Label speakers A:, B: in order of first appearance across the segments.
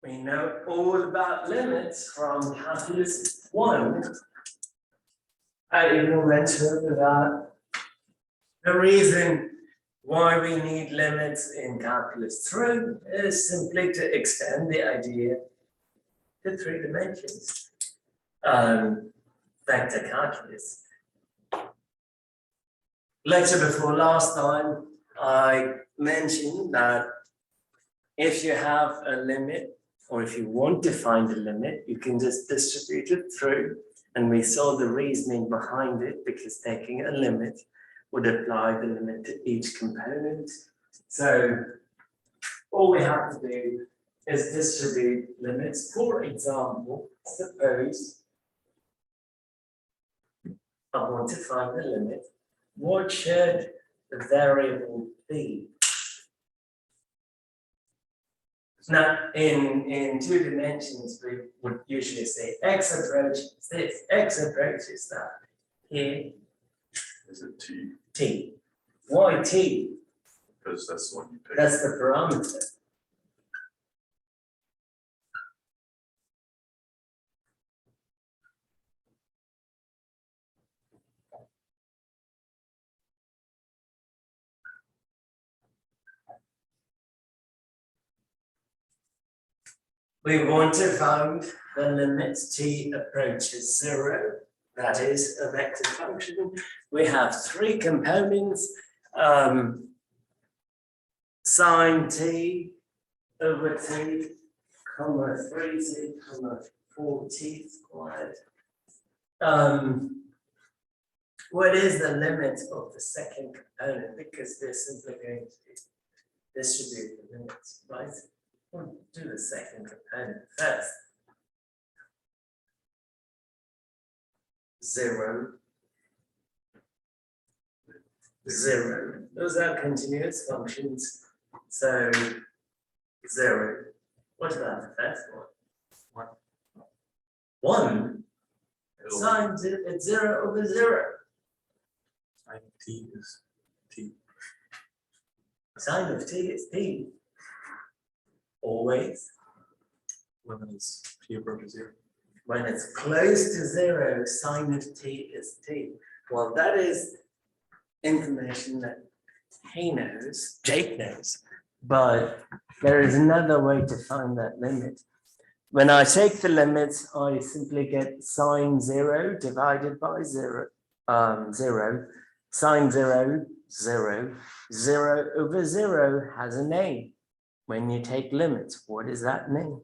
A: We know all about limits from calculus 1. I even mentioned that the reason why we need limits in calculus 3 is simply to extend the idea to 3 dimensions. Vector calculus. Lecture before last time, I mentioned that if you have a limit, or if you want to find a limit, you can just distribute it through. And we saw the reasoning behind it, because taking a limit would apply the limit to each component. So all we have to do is distribute limits. For example, suppose I want to find the limit. What should the variable be? Now, in 2 dimensions, we would usually say x approaches this, x approaches that. Here
B: is it t?
A: T. Why t?
B: Because that's the one you pick.
A: That's the parameter. We want to find the limit t approaches 0. That is a vector function. We have 3 components, sine t over t, comma 3t, comma 4t squared. What is the limit of the second component? Because we're simply going to distribute the limits, right? We'll do the second component first. 0, 0. Those are continuous functions. So 0. What about the first one? 1. Sine it's 0 over 0.
B: Sine t is t.
A: Sine of t is t. Always.
B: When it's t approaches 0.
A: When it's close to 0, sine of t is t. Well, that is information that Jake knows, but there is another way to find that limit. When I take the limits, I simply get sine 0 divided by 0, 0. Sine 0, 0. 0 over 0 has a name. When you take limits, what is that name?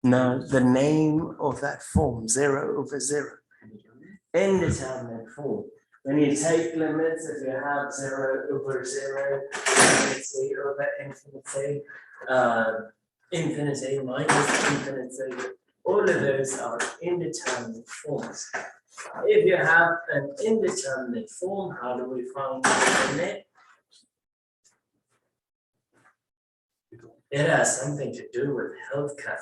A: No, the name of that form, 0 over 0. Indeterminate form. When you take limits, if you have 0 over 0, infinity over infinity, infinity minus infinity, all of those are indeterminate forms. If you have an indeterminate form, how do we find the limit? It has something to do with healthcare.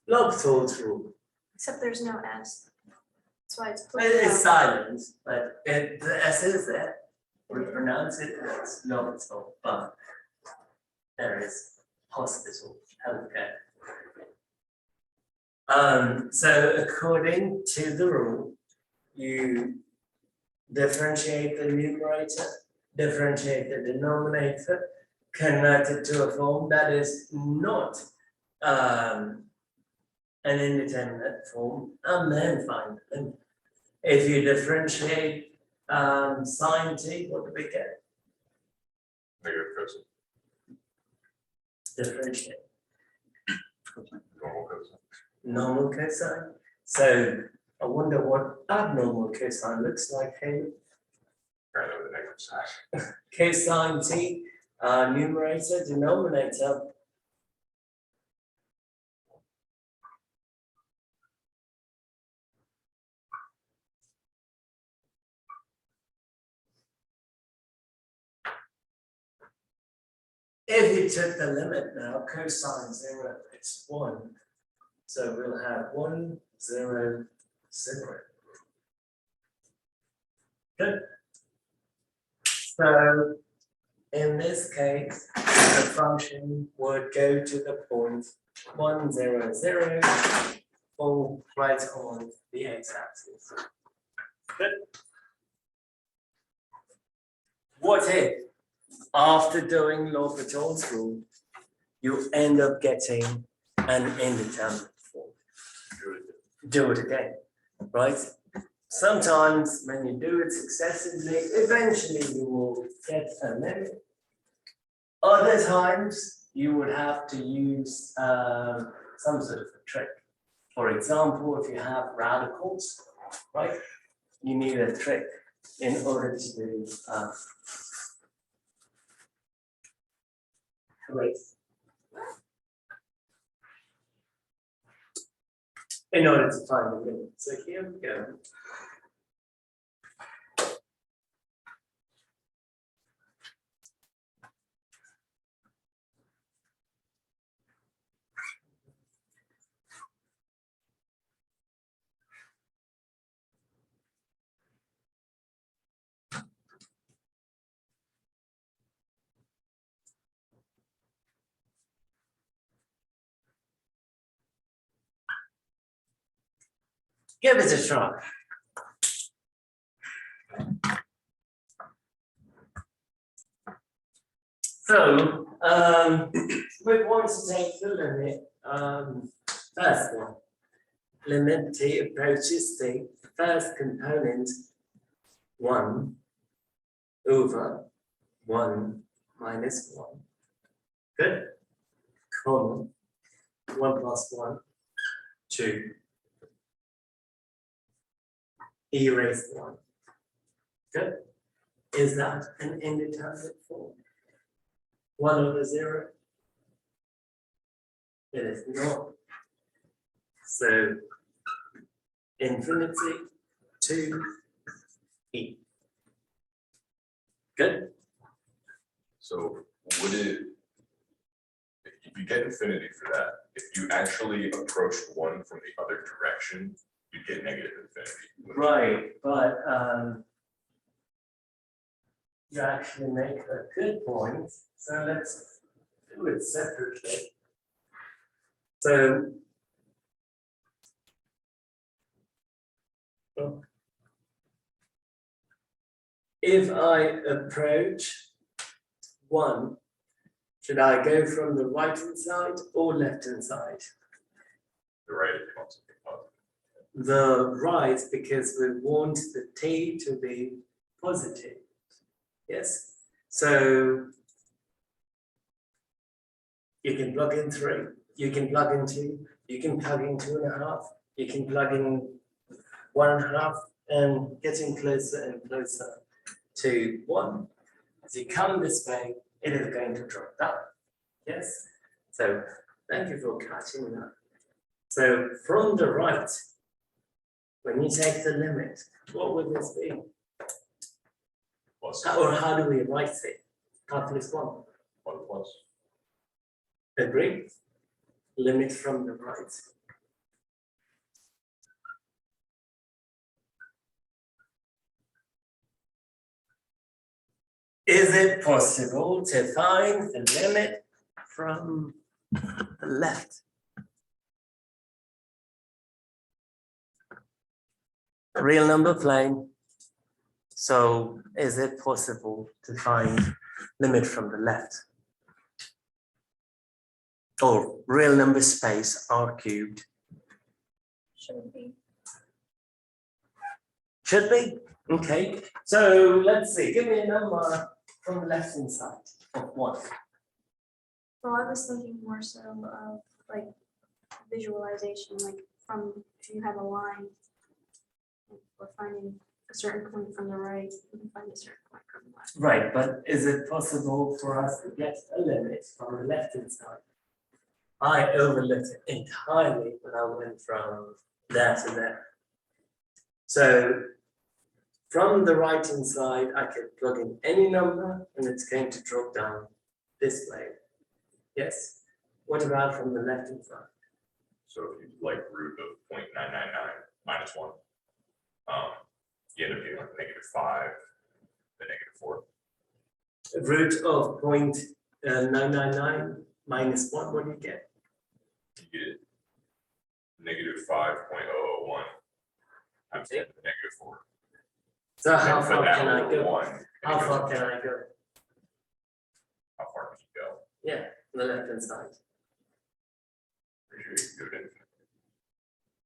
A: Lobthor's rule.
C: Except there's no S. That's why it's
A: It's silent, but the S is there. We pronounce it as Lobthor, but there is hospital, healthcare. So according to the rule, you differentiate the numerator, differentiate the denominator, convert it to a form that is not an indeterminate form, and then find the limit. If you differentiate sine t, what do we get?
B: Negative cosine.
A: Differentiate
B: Normal cosine.
A: normal cosine. So I wonder what abnormal cosine looks like here.
B: Right over the negative side.
A: Cosine t, numerator, denominator. If you took the limit now, cosine 0 is 1. So we'll have 1, 0, 0. Good. So in this case, the function would go to the point 1, 0, 0, or right on the x-axis. Good. What if, after doing L'Hopital's rule, you end up getting an indeterminate form? Do it again, right? Sometimes when you do it successively, eventually you will get a limit. Other times you would have to use some sort of a trick. For example, if you have radicals, right, you need a trick in order to do right. In order to find the limit. So here we go. Give it a try. So, we want to take the limit, first one. Limit t approaches the first component 1 over 1 minus 1. Good. Comma 1 plus 1, 2. E raised to 1. Good. Is that an indeterminate form? 1 over 0? It is not. So infinity to E. Good.
B: So would it, if you get infinity for that, if you actually approached 1 from the other direction, you'd get negative infinity.
A: Right, but you actually make a good point. So let's do it separately. So if I approach 1, should I go from the right hand side or left hand side?
B: The right is also positive.
A: The right, because we want the t to be positive. Yes, so you can plug in 3, you can plug in 2, you can plug in 2.5, you can plug in 1.5, and getting closer and closer to 1. As you come this way, it is going to drop down. Yes, so thank you for catching that. So from the right, when you take the limit, what would this be?
B: Plus,
A: Or how do we write it? Calculus 1.
B: 1 plus.
A: Agree? Limit from the right. Is it possible to find the limit from the left? Real number plane. So is it possible to find limit from the left? Or real number space r cubed?
C: Should be.
A: Should be? Okay, so let's see, give me a number from the left hand side of 1.
C: Well, I was thinking more so of like visualization, like from, if you have a line, or finding a certain point from the right, you can find a certain point from the left.
A: Right, but is it possible for us to get a limit from the left hand side? I overlooked it entirely when I went from there to there. So from the right hand side, I could plug in any number and it's going to drop down this way. Yes. What about from the left hand side?
B: So if you like root of 0.999 minus one, you end up getting like -5, then -4.
A: Root of 0.999 minus 1, what do you get?
B: You get -5.001 times 10 to the -4.
A: So how
B: Then put
A: far
B: that
A: can I
B: over
A: go?
B: 1, and
A: How
B: it goes
A: far
B: up.
A: can I go?
B: How far can you go?
A: Yeah, on the left hand side.
B: Pretty sure you can go to infinity.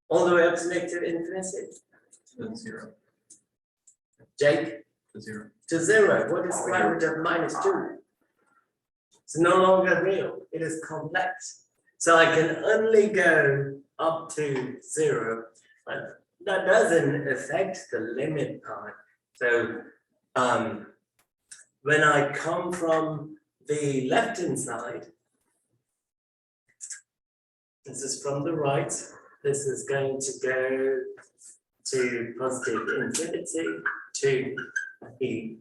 A: All the way up to negative infinity.
D: To 0.
A: Jake,
D: To 0.
A: to 0. What is square root of -2? It's no longer real. It is complex. So I can only go up to 0, but that doesn't affect the limit part. So when I come from the left hand side, this is from the right, this is going to go to positive infinity to e.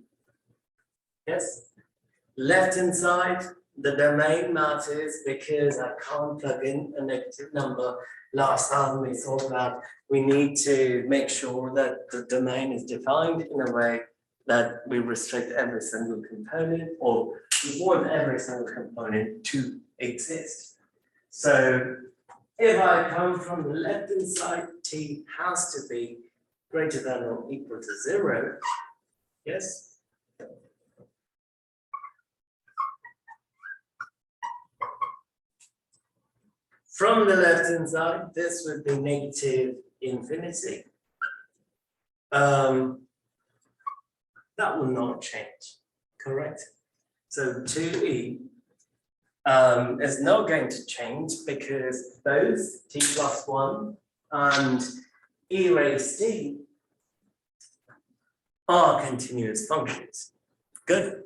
A: Yes? Left hand side, the domain matters because I can't plug in a negative number. Last time we thought that we need to make sure that the domain is defined in a way that we restrict every single component, or we want every single component to exist. So if I come from the left hand side, t has to be greater than or equal to 0. Yes? From the left hand side, this would be negative infinity. That will not change, correct? So 2e is not going to change because both t plus 1 and e raised t are continuous functions. Good.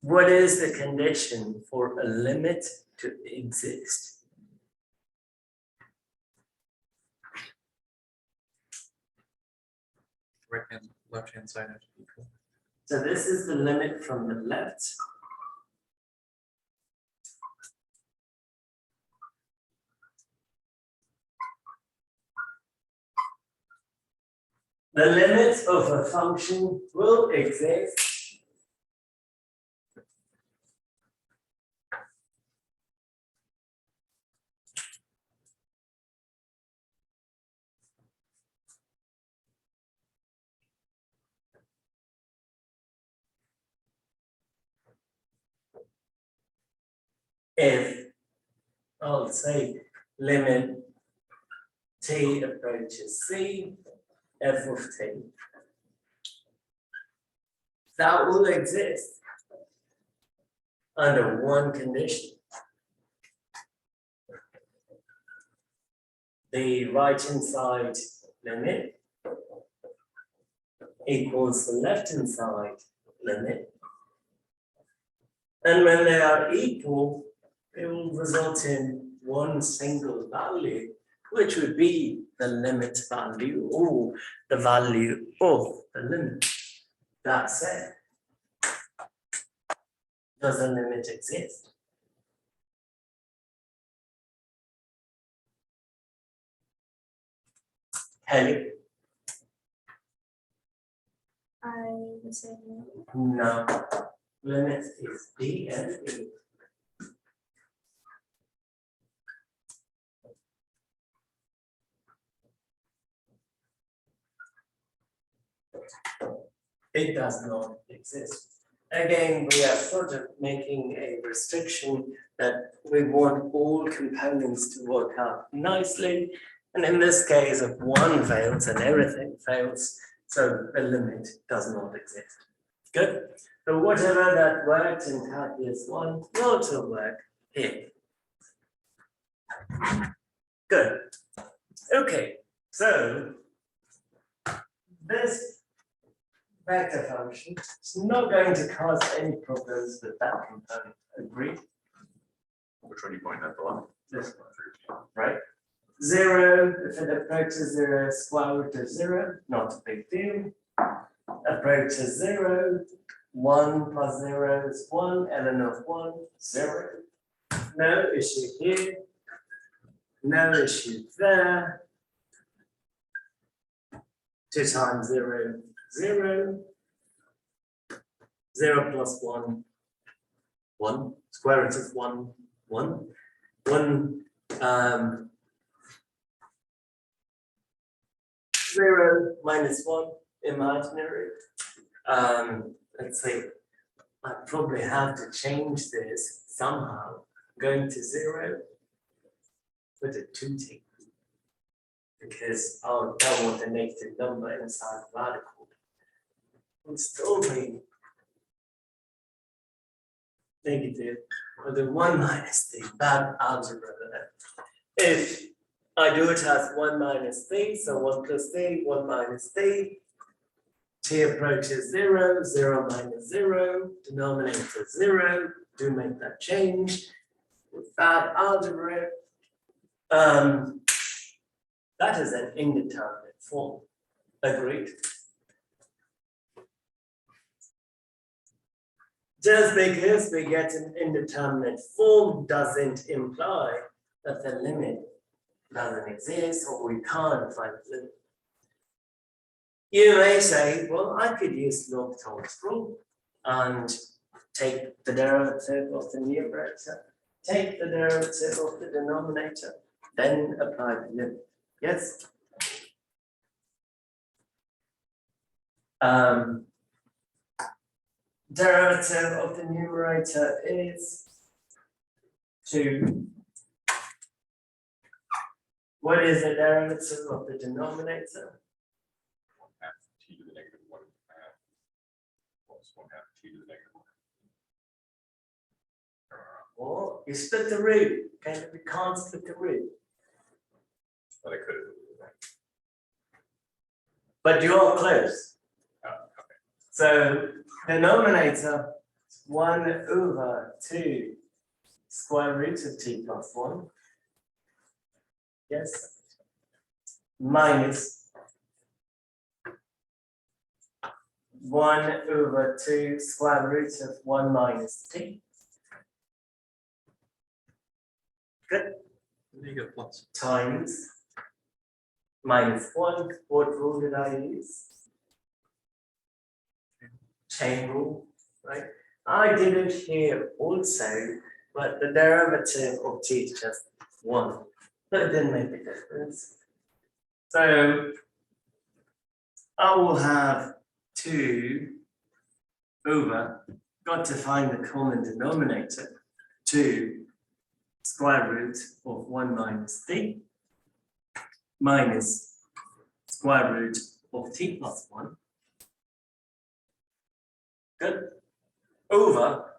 A: What is the condition for a limit to exist?
D: Right hand, left hand side have to be equal.
A: So this is the limit from the left. The limit of a function will exist if, I'll say, limit t approaches c, f of t. That will exist under one condition. The right hand side limit equals the left hand side limit. And when they are equal, it will result in one single value, which would be the limit value or the value of the limit. That said, does the limit exist? Kelly?
C: I would say no.
A: No. Limit is D and E. It does not exist. Again, we are sort of making a restriction that we want all components to work out nicely. And in this case, if one fails and everything fails, so the limit does not exist. Good. So whatever that worked in calculus 1 will also work here. Good. Okay, so this vector function is not going to cause any problems with that component. Agreed?
B: Which one are you pointing at the left?
A: This one, right? 0, if it approaches 0, square root of 0, not a big deal. Approaches 0, 1 plus 0 is 1, ln of 1, 0. No issue here. No issue there. 2 times 0, 0. 0 plus 1, 1. Square root of 1, 1. 1, 0 minus 1, imaginary. Let's see. I probably have to change this somehow. Going to 0, put a 2t. Because I don't want a negative number inside the radical. It'll still be negative, or the 1 minus t, bad algebra there. If I do it as 1 minus t, so 1 plus t, 1 minus t, t approaches 0, 0 minus 0, denominator 0, do make that change. With bad algebra, that is an indeterminate form. Agreed? Just because we get an indeterminate form doesn't imply that the limit doesn't exist or we can't find the limit. You may say, well, I could use L'Hopital's rule and take the derivative of the numerator, take the derivative of the denominator, then apply the limit. Yes? Derivative of the numerator is 2. What is the derivative of the denominator?
B: 1/2 t to the negative 1 half plus 1/2 t to the negative 1.
A: Or you split the root. Okay, we can't split the root.
B: But I could.
A: But you're close.
B: Okay.
A: So denominator 1/2 square root of t plus 1. Yes. Minus 1/2 square root of 1 minus t. Good.
D: Negative plus.
A: Times minus 1. What rule did I use? Chain rule, right? I did it here also, but the derivative of t is just 1. But it didn't make a difference. So I will have 2 over, got to find the common denominator, 2 square root of 1 minus t minus square root of t plus 1. Good. Over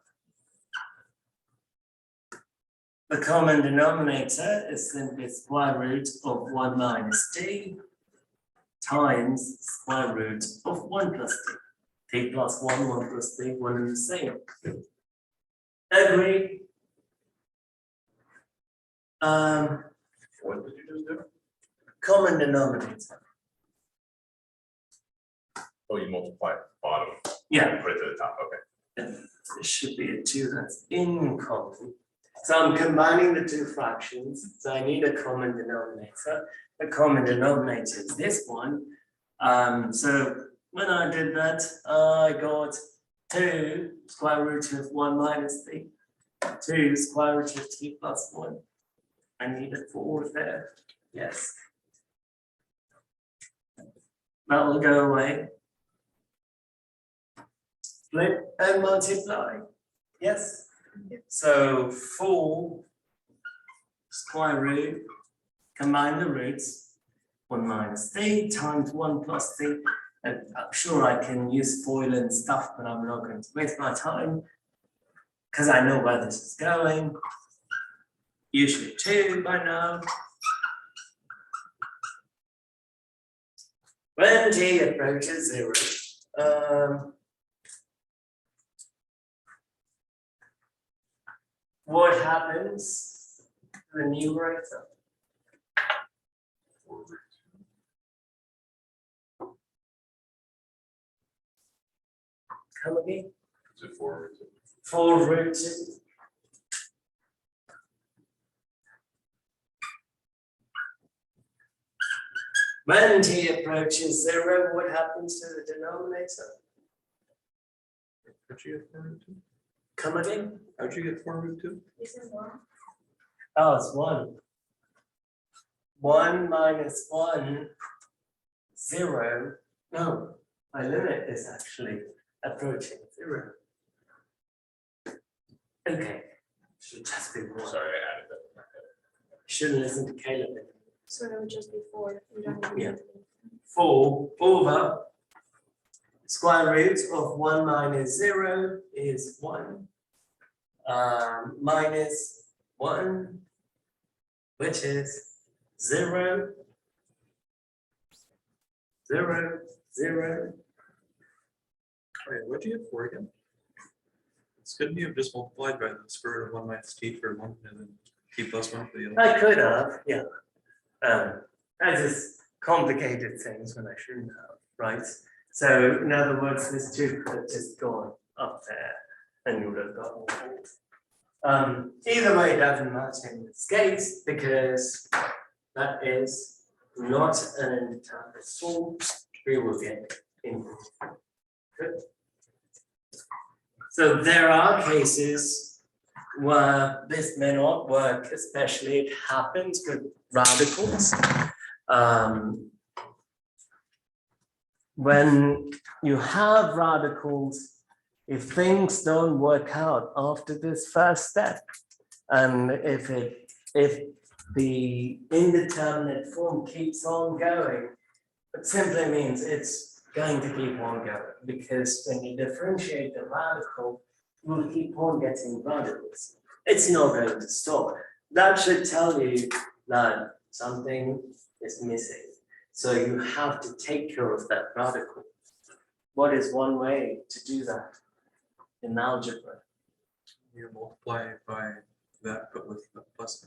A: the common denominator is simply square root of 1 minus t times square root of 1 plus t. T plus 1, 1 plus t, 1 and the same. Agree?
B: What did you just do?
A: Common denominator.
B: Oh, you multiply bottom.
A: Yeah.
B: Put it to the top, okay.
A: There should be a 2 that's in common. So I'm combining the 2 fractions, so I need a common denominator. The common denominator is this one. So when I did that, I got 2 square root of 1 minus t, 2 square root of t plus 1. I need a 4 there. Yes. That will go away. Split and multiply. Yes. So 4 square root, combine the roots, 1 minus t times 1 plus t. And I'm sure I can use FOIL and stuff, but I'm not going to waste my time because I know where this is going. You should too by now. When t approaches 0, what happens to the numerator? Come again?
B: Is it 4 root 2?
A: 4 root 2. When t approaches 0, what happens to the denominator?
D: How'd you get 4 root 2?
A: Come again?
D: How'd you get 4 root 2?
C: This is one.
A: Oh, it's 1. 1 minus 1, 0. No, my limit is actually approaching 0. Okay, should just be 1.
B: Sorry, I added that in my head.
A: Shouldn't listen to Caleb.
C: So it would just be 4. We don't even
A: Yeah.
C: need to-
A: 4 over square root of 1 minus 0 is 1. Minus 1, which is 0, 0, 0.
D: Wait, what'd you get 4 again? It's couldn't you have just multiplied by the square root of 1 minus t for 1 and then t plus 1 for the other?
A: I could have, yeah. I just complicated things when I shouldn't have, right? So in other words, this 2 could have just gone up there and you would have got all 4. Either way, it doesn't matter in this case because that is not an indeterminate form. We will get in. Good. So there are cases where this may not work, especially it happens with radicals. When you have radicals, if things don't work out after this first step, and if the indeterminate form keeps on going, it simply means it's going to keep on going, because when you differentiate the radical, you'll keep on getting radicals. It's not going to stop. That should tell you that something is missing. So you have to take care of that radical. What is one way to do that in algebra?
D: You multiply by that, but with the plus.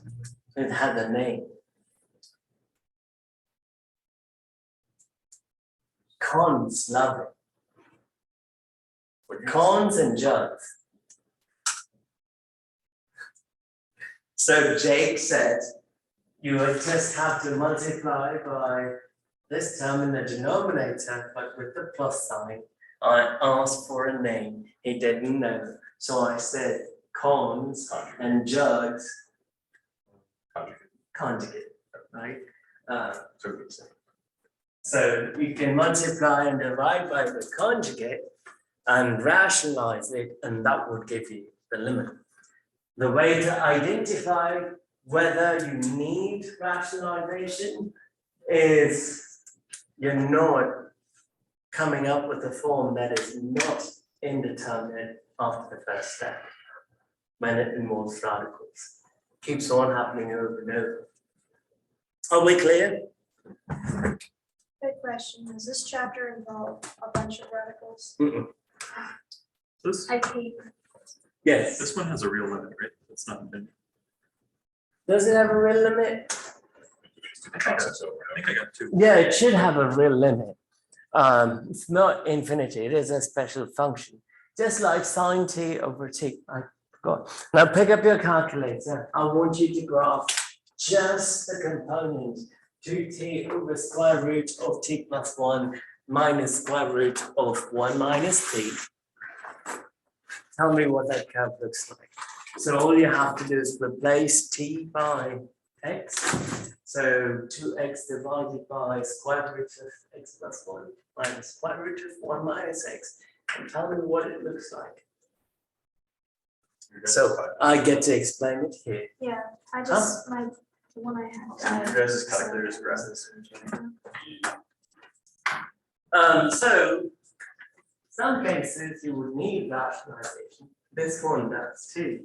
A: It had a name. Cons love it. Cons and jugs. So Jake said, you would just have to multiply by this term in the denominator, but with the plus sign. I asked for a name, he didn't know. So I said cons and jugs conjugate, right? So you can multiply and divide by the conjugate and rationalize it, and that would give you the limit. The way to identify whether you need rationalization is you're not coming up with a form that is not indeterminate after the first step when it involves radicals. Keeps on happening over and over. Are we clear?
C: Good question. Does this chapter involve a bunch of radicals?
D: This,
C: I hate.
A: Yes.
D: this one has a real limit, right? It's not infinite.
A: Does it have a real limit?
D: I think I got 2.
A: Yeah, it should have a real limit. It's not infinity, it is a special function. Just like sine t over t, I forgot. Now pick up your calculator. I want you to graph just the component 2t over square root of t plus 1 minus square root of 1 minus t. Tell me what that curve looks like. So all you have to do is replace t by x. So 2x divided by square root of x plus 1 minus square root of 1 minus x. And tell me what it looks like. So I get to explain it here.
C: Yeah, I just, the one I had.
B: Your guys' calculators graph this.
A: So some cases you would need rationalization. This one does too.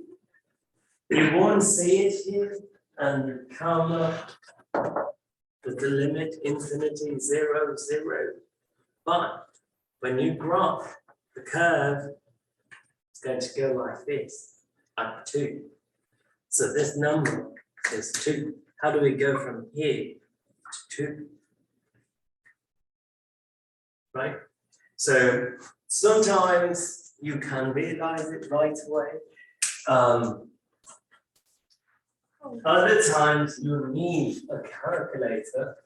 A: You won't see it here and you come up with the limit infinity 0, 0. But when you graph the curve, it's going to go like this, up 2. So this number is 2. How do we go from here to 2? Right? So sometimes you can realize it right away. Other times you need a calculator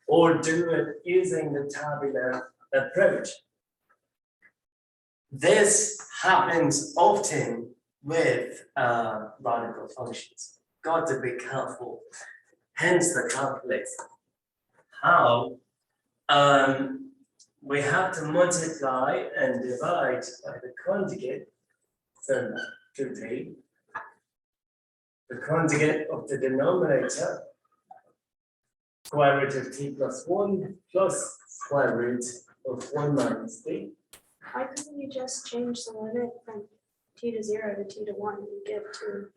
A: or do it using the tabular approach. This happens often with radical functions. Got to be careful. Hence the calculator. How? We have to multiply and divide by the conjugate, so 2t. The conjugate of the denominator, square root of t plus 1 plus square root of 1 minus t.
C: Why couldn't you just change the limit from t to 0 to t to 1 and give 2?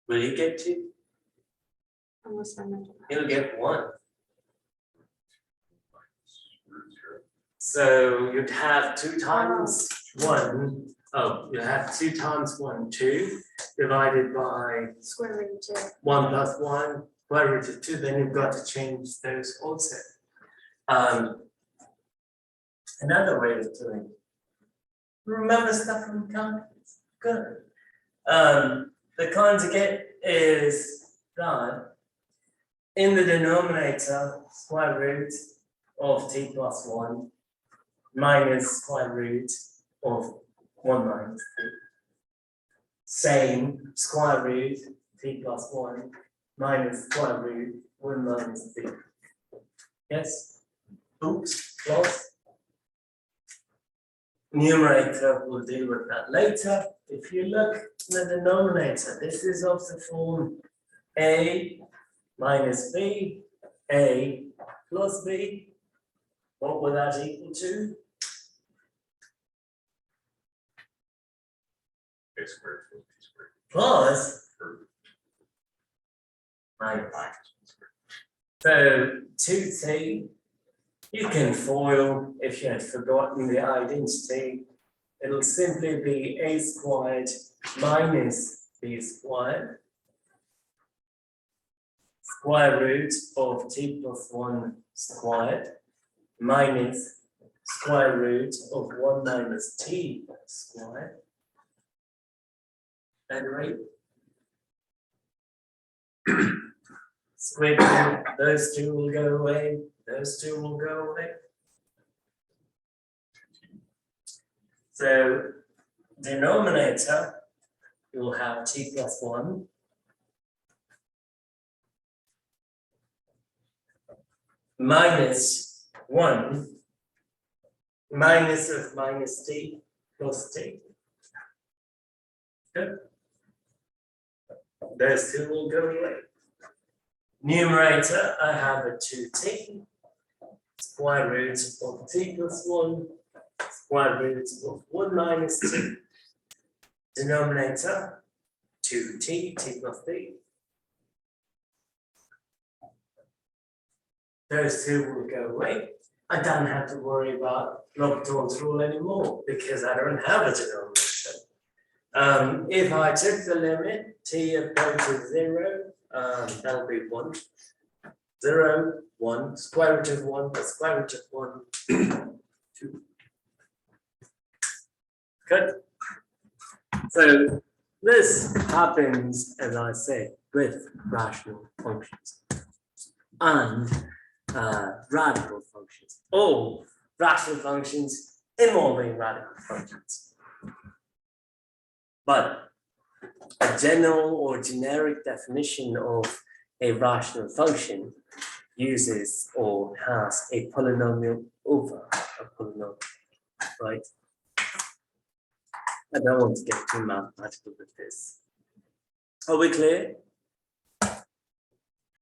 A: Will you get 2?
C: Unless my mental math.
A: He'll get 1.
B: Root zero.
A: So you'd have 2 times 1. Oh, you have 2 times 1, 2, divided by
C: Square root of 2.
A: 1 plus 1, square root of 2, then you've got to change those also. Another way of doing it. Remember stuff from calculus? Good. The conjugate is that in the denominator, square root of t plus 1 minus square root of 1 minus t. Same square root t plus 1 minus square root 1 minus t. Yes? Oops, close. Numerator, we'll deal with that later. If you look at the denominator, this is of the form a minus b, a plus b. What will that equal to?
B: A squared plus b squared.
A: Plus
B: Or
A: minus.
B: minus b squared.
A: So 2t, you can FOIL if you had forgotten the identity. It'll simply be a squared minus b squared. Square root of t plus 1 squared minus square root of 1 minus t squared. That right? Square root, those two will go away, those two will go away. So denominator, you'll have t plus 1 minus 1 minus of minus t plus t. Good. Those two will go away. Numerator, I have a 2t, square root of t plus 1, square root of 1 minus t. Denominator, 2t, t plus t. Those two will go away. I don't have to worry about L'Hopital's rule anymore because I don't have a denominator. If I took the limit, t approaches 0, that'll be 1. 0, 1, square root of 1 plus square root of 1, 2. Good. So this happens, as I said, with rational functions and radical functions, or rational functions involving radical functions. But a general or generic definition of a rational function uses or has a polynomial over a polynomial, right? I don't want to get too mathematical with this. Are we clear?